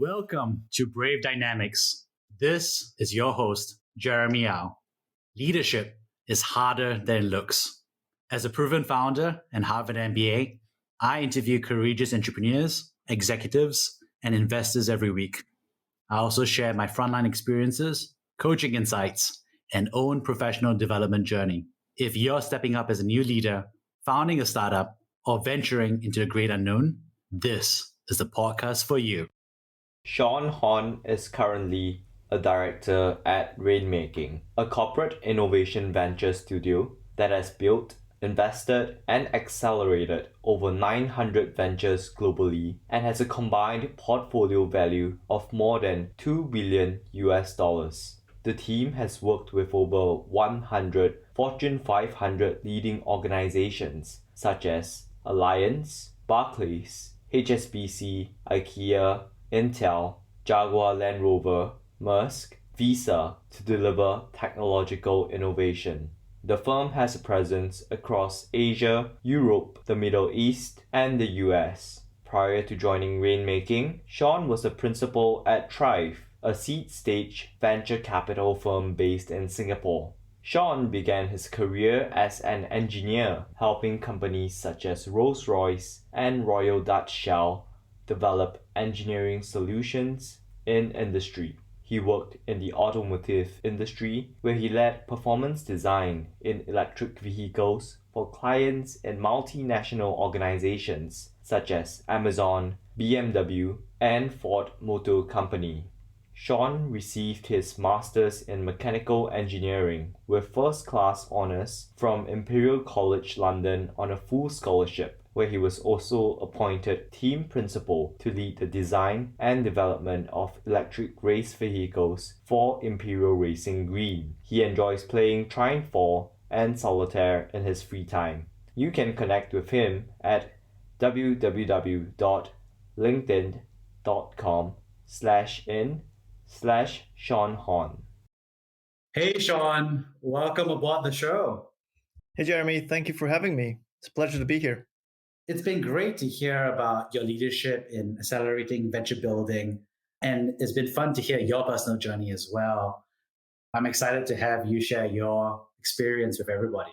Welcome to Brave Dynamics. This is your host, Jeremy Au. Leadership is harder than it looks. As a proven founder and Harvard MBA, I interview courageous entrepreneurs, executives, and investors every week. I also share my frontline experiences, coaching insights, and own professional development journey. If you're stepping up as a new leader, founding a startup, or venturing into the great unknown, this is the podcast for you. Shaun Hon is currently a director at Rainmaking, a corporate innovation venture studio that has built, invested, and accelerated over 900 ventures globally and has a combined portfolio value of more than $2 billion. The team has worked with over 100 Fortune 500 leading organizations such as Allianz, Barclays, HSBC, IKEA, Intel, Jaguar Land Rover, Maersk, Visa to deliver technological innovation. The firm has a presence across Asia, Europe, the Middle East, and the US. Prior to joining Rainmaking, Shaun was a principal at TRIVE, a seed-stage venture capital firm based in Singapore. Shaun began his career as an engineer, helping companies such as Rolls-Royce and Royal Dutch Shell develop engineering solutions in industry. He worked in the automotive industry where he led performance design in electric vehicles for clients in multinational organizations such as Amazon, BMW, and Ford Motor Company. Shaun received his master's in mechanical engineering with first-class honors from Imperial College London on a full scholarship, where he was also appointed team principal to lead the design and development of electric race vehicles for Imperial Racing Green. He enjoys playing Trine and Solitaire in his free time. You can connect with him at www.linkedin.com/in/Shaun Hon. Hey, Shaun, welcome aboard the show. Hey, Jeremy, thank you for having me. It's a pleasure to be here. It's been great to hear about your leadership in accelerating venture building, and it's been fun to hear your personal journey as well. I'm excited to have you share your experience with everybody.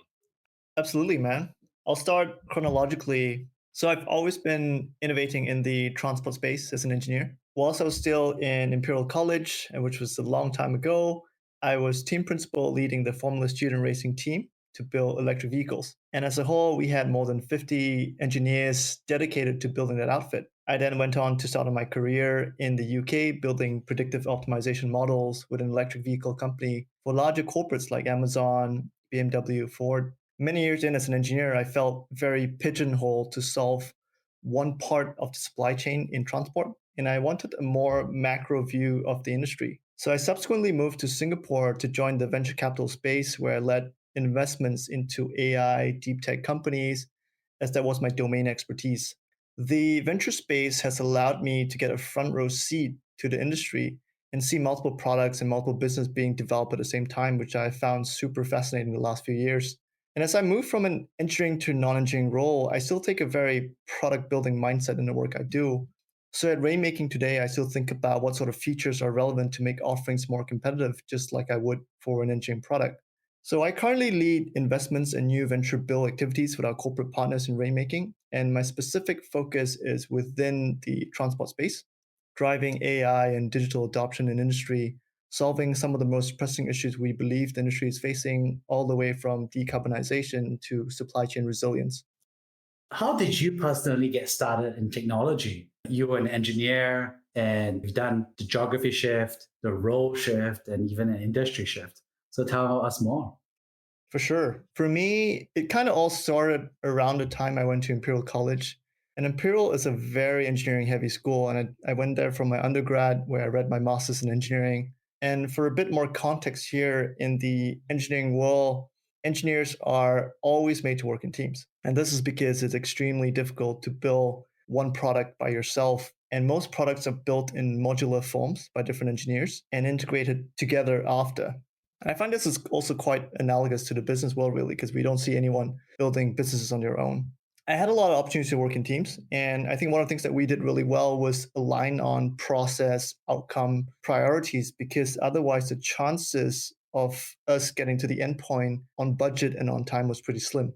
Absolutely, man. I'll start chronologically. So I've always been innovating in the transport space as an engineer. Whilst I was still in Imperial College, which was a long time ago, I was team principal leading the Formula Student Racing team to build electric vehicles. And as a whole, we had more than 50 engineers dedicated to building that outfit. I then went on to start my career in the UK, building predictive optimization models with an electric vehicle company for larger corporates like Amazon, BMW, Ford. Many years in as an engineer, I felt very pigeonholed to solve one part of the supply chain in transport, and I wanted a more macro view of the industry. So I subsequently moved to Singapore to join the venture capital space, where I led investments into AI, deep tech companies, as that was my domain expertise. The venture space has allowed me to get a front row seat to the industry and see multiple products and multiple business being developed at the same time, which I found super fascinating the last few years. And as I move from an engineering to non-engineering role, I still take a very product building mindset in the work I do. So at Rainmaking today, I still think about what sort of features are relevant to make offerings more competitive, just like I would for an engineering product. So I currently lead investments and new venture build activities with our corporate partners in Rainmaking, and my specific focus is within the transport space, driving AI and digital adoption in industry, solving some of the most pressing issues we believe the industry is facing, all the way from decarbonization to supply chain resilience. How did you personally get started in technology? You were an engineer and you've done the geography shift, the role shift, and even an industry shift. So tell us more. For sure. For me, it kind of all started around the time I went to Imperial College. And Imperial is a very engineering heavy school. And I went there for my undergrad, where I read my master's in engineering. And for a bit more context here, in the engineering world, engineers are always made to work in teams. And this is because it's extremely difficult to build one product by yourself. And most products are built in modular forms by different engineers and integrated together after. And I find this is also quite analogous to the business world, really, because we don't see anyone building businesses on their own. I had a lot of opportunities to work in teams. And I think one of the things that we did really well was align on process, outcome, priorities, because otherwise the chances of us getting to the end point on budget and on time was pretty slim.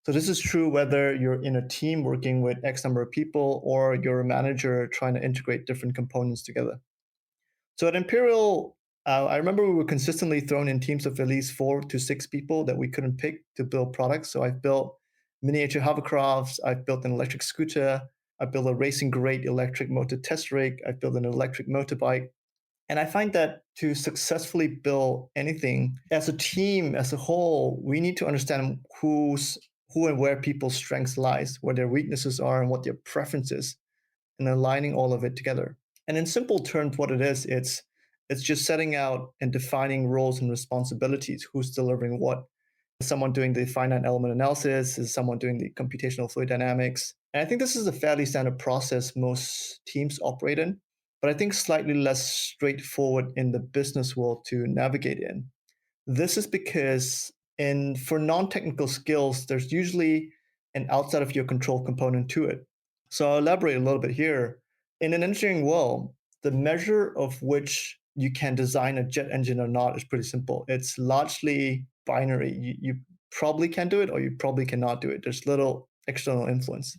So this is true whether you're in a team working with X number of people or you're a manager trying to integrate different components together. So at Imperial, I remember we were consistently thrown in teams of at least 4 to 6 people that we couldn't pick to build products. So I've built miniature hovercrafts, I've built an electric scooter, I built a racing grade electric motor test rig, I've built an electric motorbike. And I find that to successfully build anything as a team, as a whole, we need to understand who and where people's strengths lies, where their weaknesses are, and what their preferences, and aligning all of it together. And in simple terms, what it is, it's just setting out and defining roles and responsibilities. Who's delivering what? Is someone doing the finite element analysis? Is someone doing the computational fluid dynamics? And I think this is a fairly standard process most teams operate in, but I think slightly less straightforward in the business world to navigate in. This is because for non-technical skills, there's usually an outside of your control component to it. So I'll elaborate a little bit here. In an engineering world, the measure of which you can design a jet engine or not is pretty simple. It's largely binary. You probably can do it or you probably cannot do it. There's little external influence.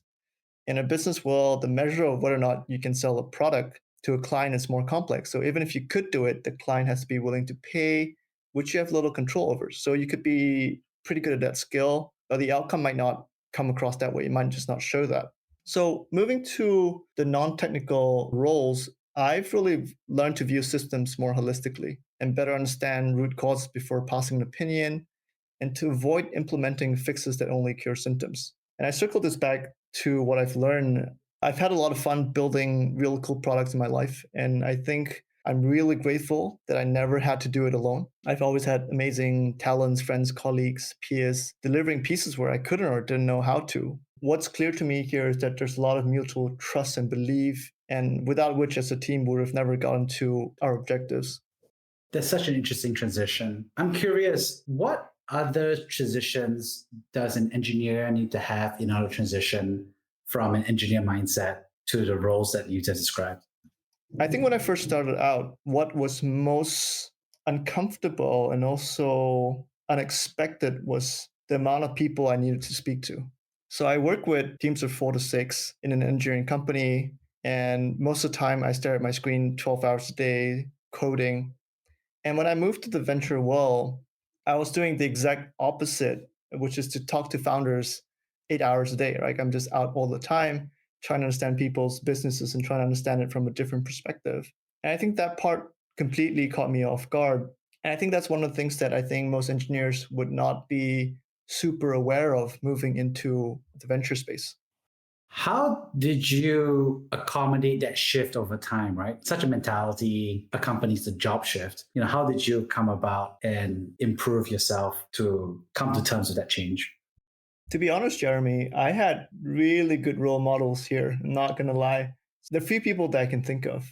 In a business world, the measure of whether or not you can sell a product to a client is more complex. So even if you could do it, the client has to be willing to pay, which you have little control over. So you could be pretty good at that skill, but the outcome might not come across that way. It might just not show that. So moving to the non-technical roles, I've really learned to view systems more holistically and better understand root causes before passing an opinion and to avoid implementing fixes that only cure symptoms. And I circled this back to what I've learned. I've had a lot of fun building real cool products in my life. And I think I'm really grateful that I never had to do it alone. I've always had amazing talents, friends, colleagues, peers, delivering pieces where I couldn't or didn't know how to. What's clear to me here is that there's a lot of mutual trust and belief, and without which, as a team, we would have never gotten to our objectives. That's such an interesting transition. I'm curious, what other transitions does an engineer need to have in order to transition from an engineer mindset to the roles that you just described? I think when I first started out, what was most uncomfortable and also unexpected was the amount of people I needed to speak to. So I work with teams of 4 to 6 in an engineering company, and most of the time I stare at my screen 12 hours a day coding. And when I moved to the venture world, I was doing the exact opposite, which is to talk to founders 8 hours a day. Right? I'm just out all the time trying to understand people's businesses and trying to understand it from a different perspective. And I think that part completely caught me off guard. And I think that's one of the things that I think most engineers would not be super aware of moving into the venture space. How did you accommodate that shift over time, right? Such a mentality accompanies the job shift. How did you come about and improve yourself to come to terms with that change? To be honest, Jeremy, I had really good role models here. I'm not going to lie. There are few people that I can think of.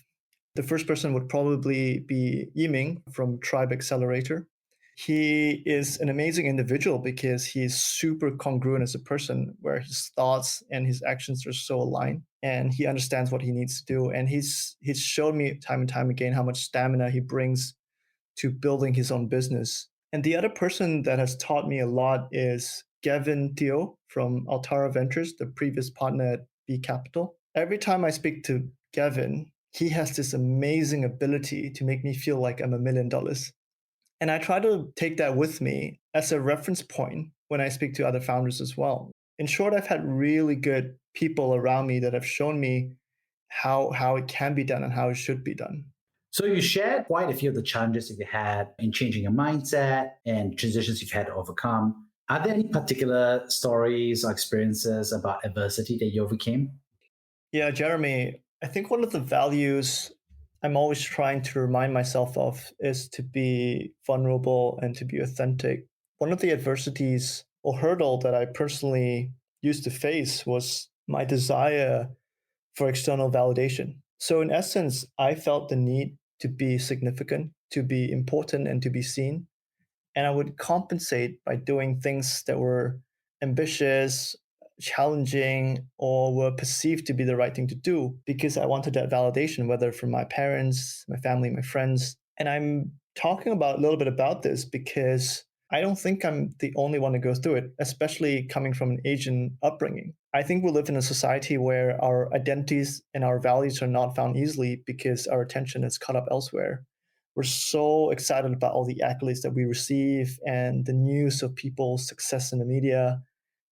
The first person would probably be Yiming from TRIVE Accelerator. He is an amazing individual because he's super congruent as a person, where his thoughts and his actions are so aligned, and he understands what he needs to do. And he's shown me time and time again how much stamina he brings to building his own business. And the other person that has taught me a lot is Gavin Theo from Altara Ventures, the previous partner at B Capital. Every time I speak to Gavin, he has this amazing ability to make me feel like I'm $1 million. And I try to take that with me as a reference point when I speak to other founders as well. In short, I've had really good people around me that have shown me how it can be done and how it should be done. So you shared quite a few of the challenges that you had in changing your mindset and transitions you've had to overcome. Are there any particular stories or experiences about adversity that you overcame? Yeah, Jeremy, I think one of the values I'm always trying to remind myself of is to be vulnerable and to be authentic. One of the adversities or hurdle that I personally used to face was my desire for external validation. So in essence, I felt the need to be significant, to be important, and to be seen. And I would compensate by doing things that were ambitious, challenging or were perceived to be the right thing to do because I wanted that validation, whether from my parents, my family, my friends. And I'm talking about a little bit about this because I don't think I'm the only one to go through it, especially coming from an Asian upbringing. I think we live in a society where our identities and our values are not found easily because our attention is caught up elsewhere. We're so excited about all the accolades that we receive and the news of people's success in the media,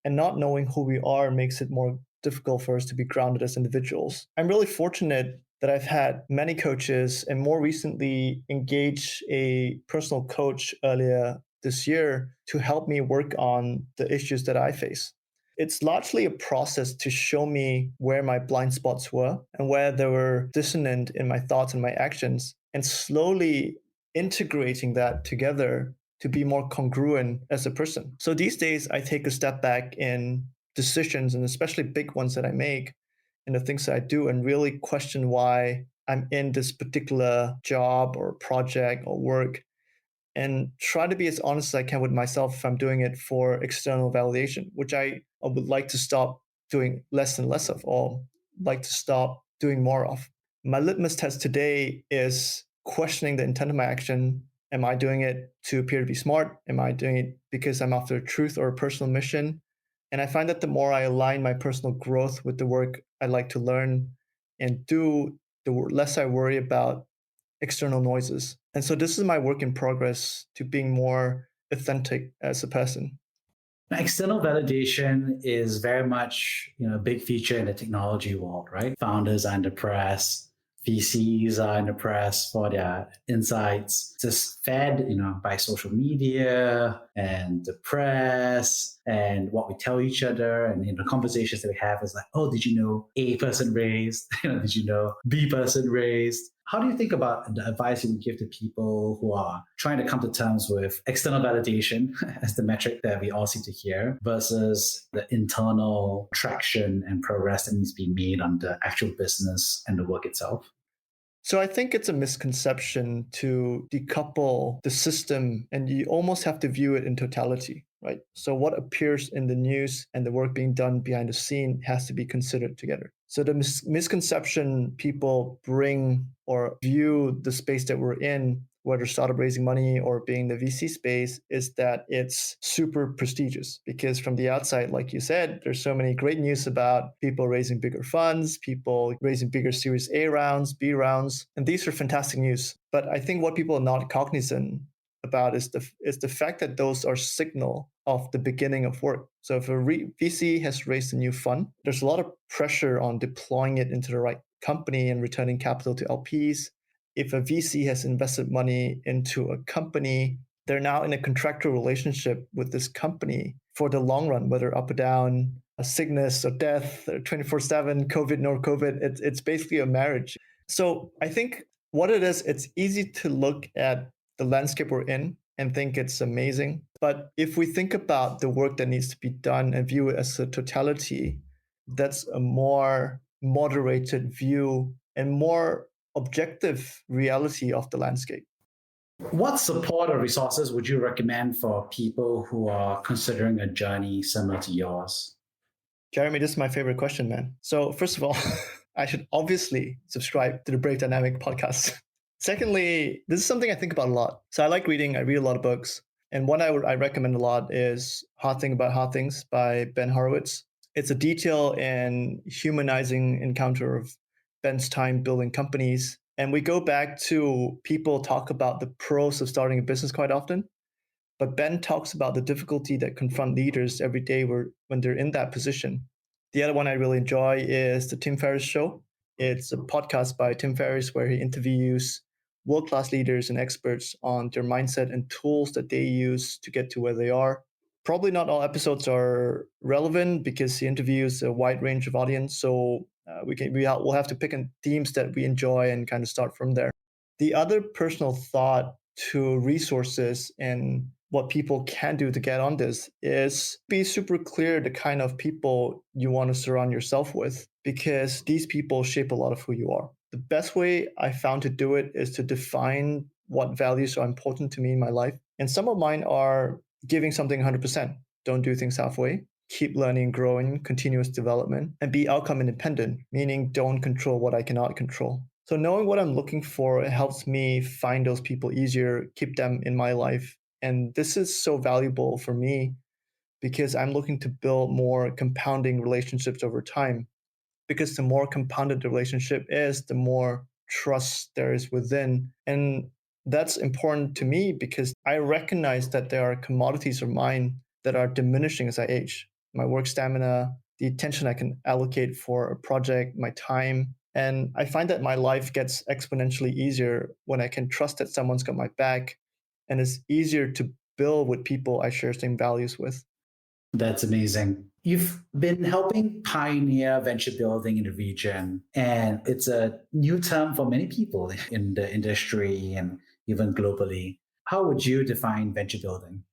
and not knowing who we are makes it more difficult for us to be grounded as individuals. I'm really fortunate that I've had many coaches and more recently engaged a personal coach earlier this year to help me work on the issues that I face. It's largely a process to show me where my blind spots were and where they were dissonant in my thoughts and my actions, and slowly integrating that together to be more congruent as a person. So these days, I take a step back in decisions, and especially big ones that I make and the things that I do, and really question why I'm in this particular job or project or work, and try to be as honest as I can with myself if I'm doing it for external validation, which I would like to stop doing less and less of, or like to stop doing more of. My litmus test today is questioning the intent of my action. Am I doing it to appear to be smart? Am I doing it because I'm after truth or a personal mission? And I find that the more I align my personal growth with the work I like to learn and do, the less I worry about external noises. And so this is my work in progress to being more authentic as a person. External validation is very much, a big feature in the technology world, right? Founders are under press, VCs are under press for their insights. Just fed, by social media and the press and what we tell each other, and the conversations that we have is like, oh, did you know A person raised? Did you know B person raised? How do you think about the advice you would give to people who are trying to come to terms with external validation as the metric that we all seem to hear versus the internal traction and progress that needs to be made on the actual business and the work itself? So I think it's a misconception to decouple the system, and you almost have to view it in totality, right? So what appears in the news and the work being done behind the scene has to be considered together. So the misconception people bring or view the space that we're in, whether startup raising money or being the VC space, is that it's super prestigious. Because from the outside, like you said, there's so many great news about people raising bigger funds, people raising bigger Series A rounds, B rounds, and these are fantastic news. But I think what people are not cognizant about is the fact that those are signal of the beginning of work. So if a VC has raised a new fund, there's a lot of pressure on deploying it into the right company and returning capital to LPs. If a VC has invested money into a company, they're now in a contractual relationship with this company for the long run, whether up or down, a sickness or death, or 24/7, COVID, no COVID. It's basically a marriage. So I think what it is, it's easy to look at the landscape we're in and think it's amazing. But if we think about the work that needs to be done and view it as a totality, that's a more moderated view and more objective reality of the landscape. What support or resources would you recommend for people who are considering a journey similar to yours? Jeremy, this is my favorite question, man. So first of all, I should obviously subscribe to the Brave Dynamic podcast. Secondly, this is something I think about a lot. So I like reading. I read a lot of books. And one I recommend a lot is Hard Thing About Hard Things by Ben Horowitz. It's a detailed and humanizing encounter of Ben's time building companies. And we go back to people talk about the pros of starting a business quite often. But Ben talks about the difficulty that confront leaders every day when they're in that position. The other one I really enjoy is the Tim Ferriss Show. It's a podcast by Tim Ferriss where he interviews world-class leaders and experts on their mindset and tools that they use to get to where they are. Probably not all episodes are relevant because he interviews a wide range of audience. So we'll have to pick themes that we enjoy and kind of start from there. The other personal thought to resources and what people can do to get on this is be super clear the kind of people you want to surround yourself with, because these people shape a lot of who you are. The best way I found to do it is to define what values are important to me in my life. And some of mine are giving something 100%. Don't do things halfway. keep learning and growing, continuous development, and be outcome independent, meaning don't control what I cannot control. So knowing what I'm looking for helps me find those people easier, keep them in my life. And this is so valuable for me because I'm looking to build more compounding relationships over time. Because the more compounded the relationship is, the more trust there is within. And that's important to me because I recognize that there are commodities of mine that are diminishing as I age. My work stamina, the attention I can allocate for a project, my time. And I find that my life gets exponentially easier when I can trust that someone's got my back, and it's easier to build with people I share same values with. That's amazing. You've been helping pioneer venture building in the region, and it's a new term for many people in the industry and even globally. How would you define venture building?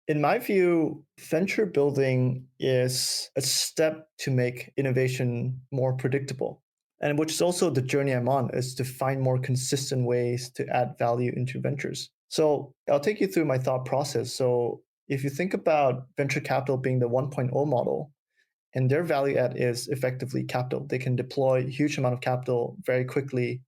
In my view, venture building is a step to make innovation more predictable. And which is also the journey I'm on, is to find more consistent ways to add value into ventures. So I'll take you through my thought process. So if you think about venture capital being the 1.0 model, and their value add is effectively capital. They can deploy a huge amount of capital very quickly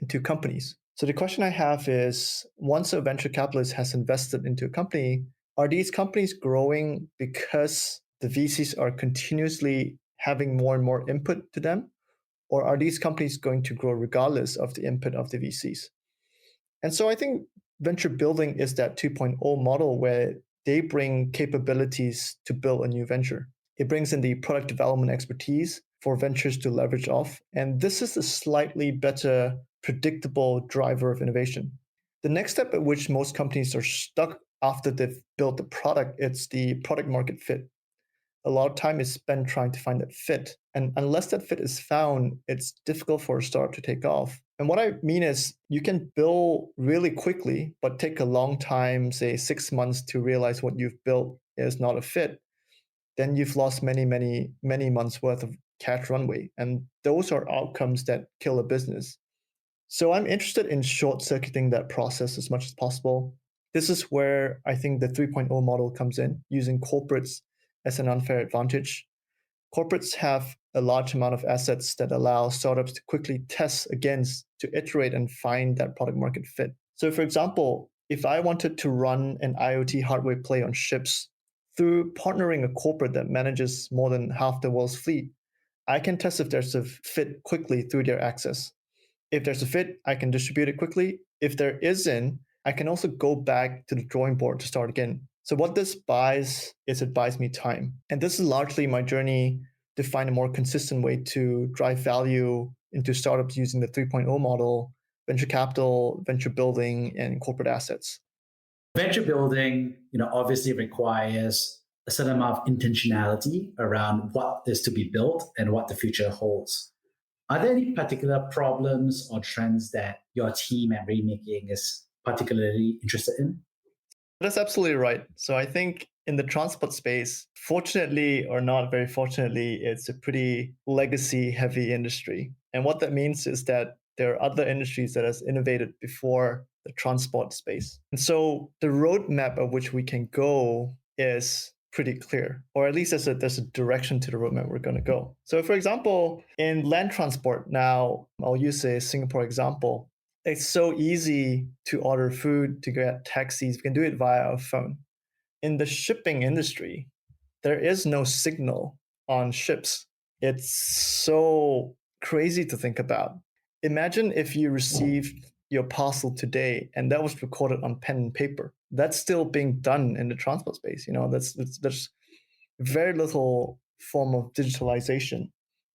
into companies. So the question I have is, once a venture capitalist has invested into a company, are these companies growing because the VCs are continuously having more and more input to them? Or are these companies going to grow regardless of the input of the VCs? And so I think venture building is that 2.0 model where they bring capabilities to build a new venture. It brings in the product development expertise for ventures to leverage off. And this is a slightly better predictable driver of innovation. The next step at which most companies are stuck after they've built the product, it's the product market fit. A lot of time is spent trying to find that fit. And unless that fit is found, it's difficult for a startup to take off. And what I mean is you can build really quickly, but take a long time, say 6 months, to realize what you've built is not a fit. Then you've lost many, many, many months worth of cash runway. And those are outcomes that kill a business. So I'm interested in short circuiting that process as much as possible. This is where I think the 3.0 model comes in, using corporates as an unfair advantage. Corporates have a large amount of assets that allow startups to quickly test against, to iterate and find that product market fit. So for example, if I wanted to run an IoT hardware play on ships through partnering a corporate that manages more than half the world's fleet, I can test if there's a fit quickly through their access. If there's a fit, I can distribute it quickly. If there isn't, I can also go back to the drawing board to start again. So what this buys is it buys me time. And this is largely my journey to find a more consistent way to drive value into startups using the 3.0 model, venture capital, venture building, and corporate assets. Venture building, obviously requires a certain amount of intentionality around what is to be built and what the future holds. Are there any particular problems or trends that your team at Rainmaking is particularly interested in? That's absolutely right. So I think in the transport space, fortunately or not very fortunately, it's a pretty legacy heavy industry. And what that means is that there are other industries that has innovated before the transport space. And so the roadmap of which we can go is pretty clear, or at least there's a direction to the roadmap we're going to go. So for example, in land transport now, I'll use a Singapore example. It's so easy to order food, to get taxis. We can do it via our phone. In the shipping industry, there is no signal on ships. It's so crazy to think about. Imagine if you received your parcel today and that was recorded on pen and paper. That's still being done in the transport space. There's very little form of digitalization.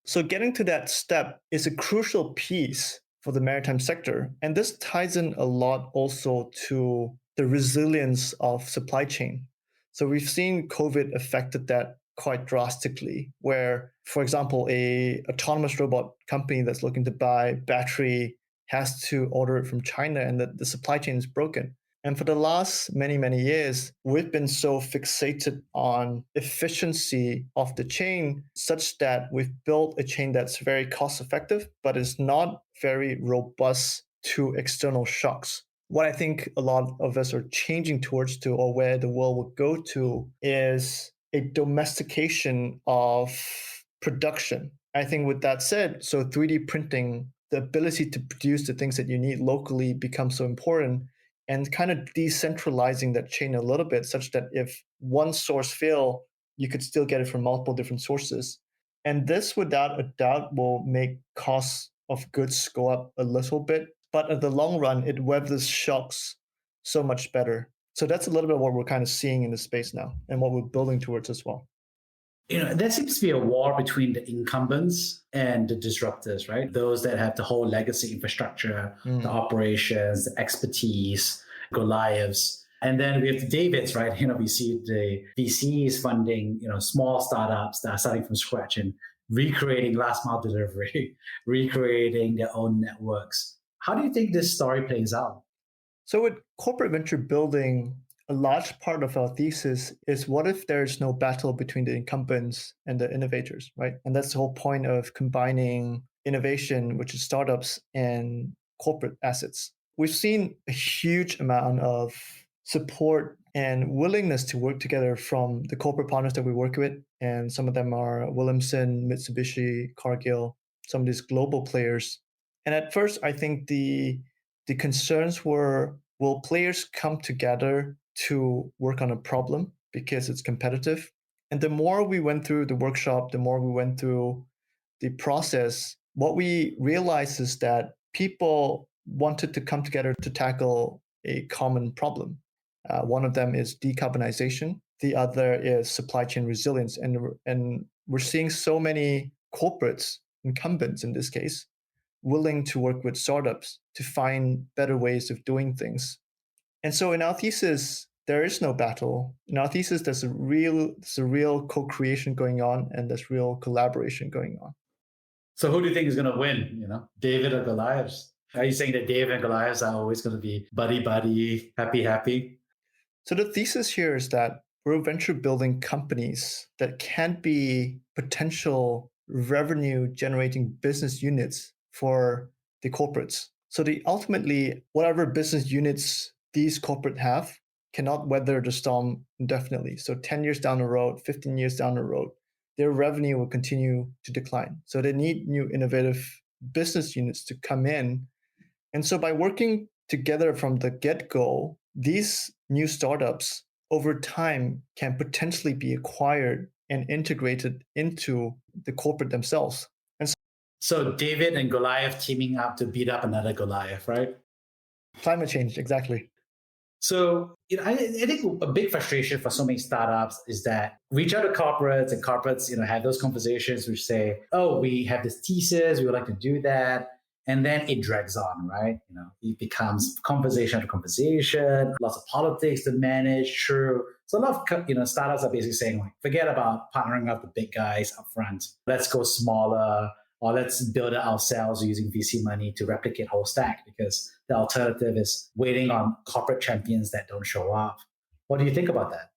So getting to that step is a crucial piece for the maritime sector. And this ties in a lot also to the resilience of supply chain. So we've seen COVID affected that quite drastically, where, for example, a autonomous robot company that's looking to buy battery has to order it from China, and the supply chain is broken. And for the last many, many years, we've been so fixated on efficiency of the chain such that we've built a chain that's very cost effective, but is not very robust to external shocks. What I think a lot of us are changing towards to, or where the world will go to, is a domestication of production. I think with that said, so 3D printing, the ability to produce the things that you need locally becomes so important, and kind of decentralizing that chain a little bit such that if one source fail, you could still get it from multiple different sources. And this, without a doubt, will make costs of goods go up a little bit. But in the long run, it weathers shocks so much better. So that's a little bit of what we're kind of seeing in the space now and what we're building towards as well. There seems to be a war between the incumbents and the disruptors, right? Those that have the whole legacy infrastructure, the operations, the expertise, Goliaths. And then we have the Davids, right? We see the VCs funding, small startups that are starting from scratch and recreating last mile delivery, recreating their own networks. How do you think this story plays out? So with corporate venture building, a large part of our thesis is what if there's no battle between the incumbents and the innovators, right? And that's the whole point of combining innovation, which is startups, and corporate assets. We've seen a huge amount of support and willingness to work together from the corporate partners that we work with. And some of them are Williamson, Mitsubishi, Cargill, some of these global players. And at first, I think the concerns were, will players come together to work on a problem because it's competitive? And the more we went through the workshop, the more we went through the process, what we realized is that people wanted to come together to tackle a common problem. One of them is decarbonization. The other is supply chain resilience. And we're seeing so many corporates, incumbents in this case, willing to work with startups to find better ways of doing things. And so in our thesis, there is no battle. In our thesis, there's a real co-creation going on, and there's real collaboration going on. So who do you think is going to win? David or Goliath? Are you saying that David and Goliath are always going to be buddy, happy? So the thesis here is that we're venture building companies that can be potential revenue generating business units for the corporates. So ultimately, whatever business units these corporate have cannot weather the storm indefinitely. So 10 years down the road, 15 years down the road, their revenue will continue to decline. So they need new innovative business units to come in. And so by working together from the get-go, these new startups over time can potentially be acquired and integrated into the corporate themselves. And so David and Goliath teaming up to beat up another Goliath, right? Climate change, exactly. So I think a big frustration for so many startups is that reach out to corporates, and corporates have those conversations which say, oh, we have this thesis, we would like to do that. And then it drags on, right? It becomes conversation after conversation, lots of politics to manage through. So a lot of startups are basically saying, forget about partnering up with the big guys up front. Let's go smaller, or let's build it ourselves using VC money to replicate whole stack, because the alternative is waiting on corporate champions that don't show up. What do you think about that?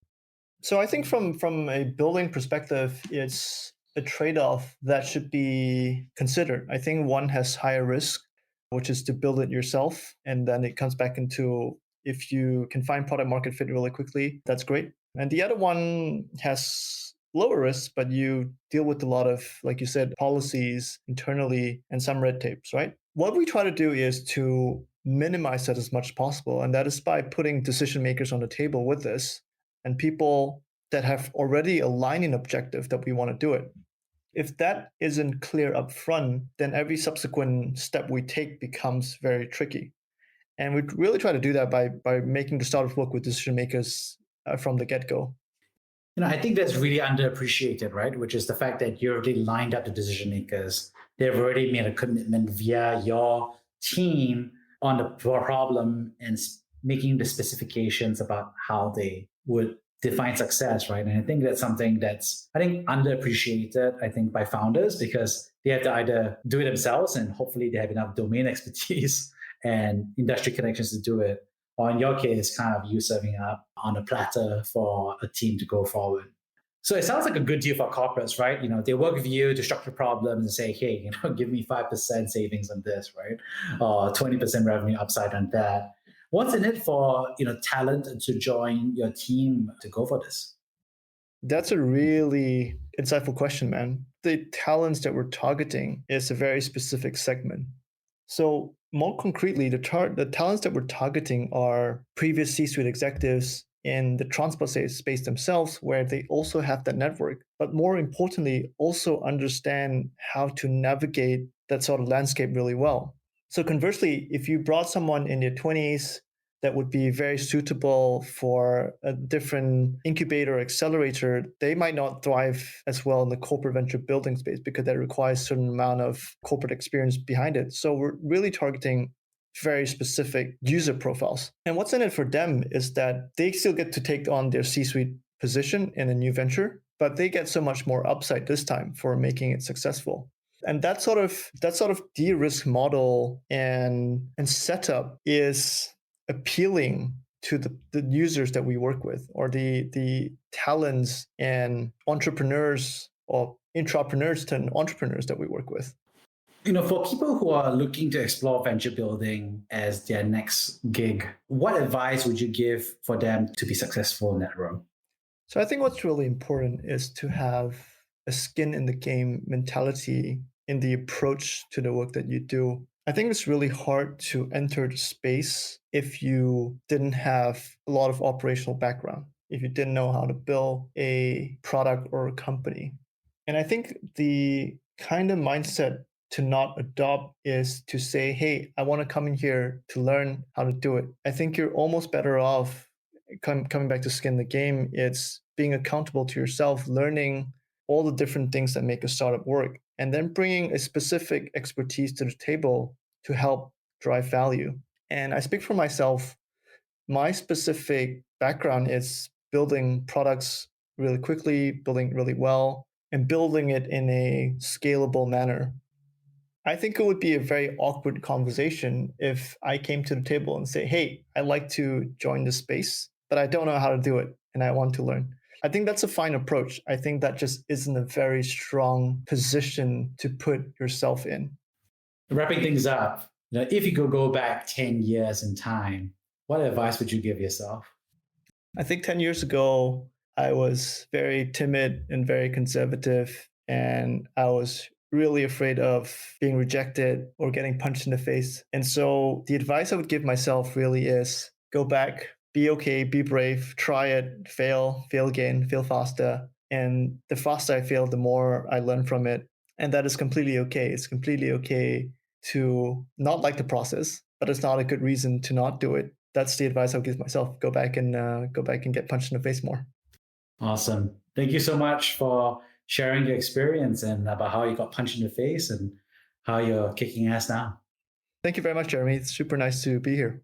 So I think from a building perspective, it's a trade-off that should be considered. I think one has higher risk, which is to build it yourself. And then it comes back into, if you can find product market fit really quickly, that's great. And the other one has lower risk, but you deal with a lot of, like you said, policies internally and some red tapes, right? What we try to do is to minimize that as much as possible. And that is by putting decision makers on the table with this and people that have already aligned an objective that we want to do it. If that isn't clear up front, then every subsequent step we take becomes very tricky. And we really try to do that by making the startup work with decision makers from the get-go. I think that's really underappreciated, right? Which is the fact that you already lined up the decision makers. They've already made a commitment via your team on the problem and making the specifications about how they would define success, right? And I think that's something that's, underappreciated, by founders, because they have to either do it themselves, and hopefully they have enough domain expertise and industry connections to do it. Or in your case, kind of you serving up on a platter for a team to go forward. So it sounds like a good deal for corporates, right? They work with you to structure problems and say, hey, give me 5% savings on this, right? Or 20% revenue upside on that. What's in it for talent to join your team to go for this? That's a really insightful question, man. The talents that we're targeting is a very specific segment. So more concretely, the talents that we're targeting are previous C-suite executives in the transport space themselves, where they also have that network, but more importantly, also understand how to navigate that sort of landscape really well. So conversely, if you brought someone in their 20s that would be very suitable for a different incubator accelerator, they might not thrive as well in the corporate venture building space because that requires a certain amount of corporate experience behind it. So we're really targeting very specific user profiles. And what's in it for them is that they still get to take on their C-suite position in a new venture, but they get so much more upside this time for making it successful. And that sort of de-risk model and setup is appealing to the users that we work with, or the talents and entrepreneurs or intrapreneurs to entrepreneurs that we work with. For people who are looking to explore venture building as their next gig, what advice would you give for them to be successful in that role? So I think what's really important is to have a skin in the game mentality in the approach to the work that you do. I think it's really hard to enter the space if you didn't have a lot of operational background, if you didn't know how to build a product or a company. And I think the kind of mindset to not adopt is to say, hey, I want to come in here to learn how to do it. I think you're almost better off coming back to skin the game. It's being accountable to yourself, learning all the different things that make a startup work, and then bringing a specific expertise to the table to help drive value. And I speak for myself. My specific background is building products really quickly, building really well, and building it in a scalable manner. I think it would be a very awkward conversation if I came to the table and say, hey, I'd like to join this space, but I don't know how to do it and I want to learn. I think that's a fine approach. I think that just isn't a very strong position to put yourself in. Wrapping things up, if you could go back 10 years in time, what advice would you give yourself? I think 10 years ago, I was very timid and very conservative, and I was really afraid of being rejected or getting punched in the face. And so the advice I would give myself really is go back, be okay, be brave, try it, fail again, fail faster. And the faster I fail, the more I learn from it. And that is completely okay. It's completely okay to not like the process, but it's not a good reason to not do it. That's the advice I'll give myself. Go back and get punched in the face more. Awesome. Thank you so much for sharing your experience and about how you got punched in the face and how you're kicking ass now. Thank you very much, Jeremy. It's super nice to be here.